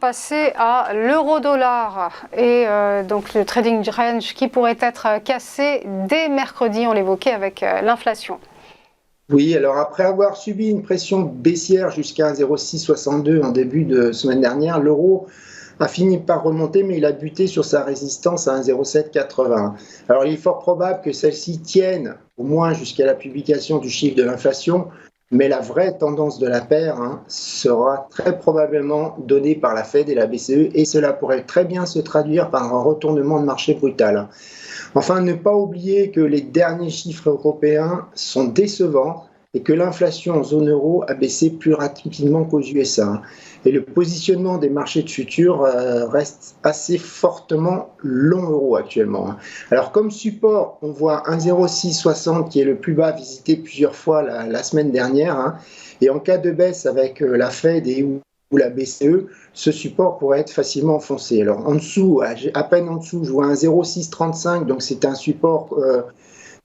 passer à l'euro-dollar et donc le trading range qui pourrait être cassé dès mercredi, on l'évoquait avec l'inflation. Oui, alors après avoir subi une pression baissière jusqu'à 1,0662 en début de semaine dernière, l'euro a fini par remonter, mais il a buté sur sa résistance à 1,0780. Alors il est fort probable que celle-ci tienne au moins jusqu'à la publication du chiffre de l'inflation, mais la vraie tendance de la paire sera très probablement donnée par la Fed et la BCE, et cela pourrait très bien se traduire par un retournement de marché brutal. Enfin, ne pas oublier que les derniers chiffres européens sont décevants et que l'inflation en zone euro a baissé plus rapidement qu'aux USA. Et le positionnement des marchés de futurs reste assez fortement long euro actuellement. Alors comme support, on voit 1,0660 qui est le plus bas visité plusieurs fois la semaine dernière. Et en cas de baisse avec la Fed et ou la BCE, ce support pourrait être facilement enfoncé. Alors en dessous, à peine en dessous, je vois un 0,635, donc c'est un support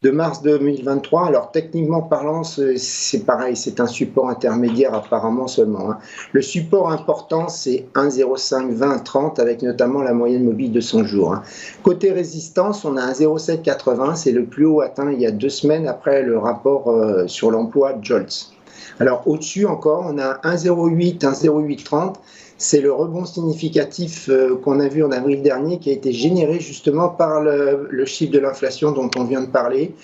de mars 2023. Alors techniquement parlant, c'est pareil, c'est un support intermédiaire apparemment seulement. Le support important, c'est 1,052030 avec notamment la moyenne mobile de 100 jours. Côté résistance, on a un 0,780, c'est le plus haut atteint il y a 2 semaines après le rapport sur l'emploi Jolts. Alors au-dessus encore, on a 1,08, 1,0830. C'est le rebond significatif qu'on a vu en avril dernier qui a été généré justement par le chiffre de l'inflation dont on vient de parler,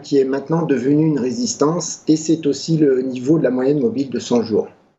qui est maintenant devenu une résistance, et c'est aussi le niveau de la moyenne mobile de 100 jours.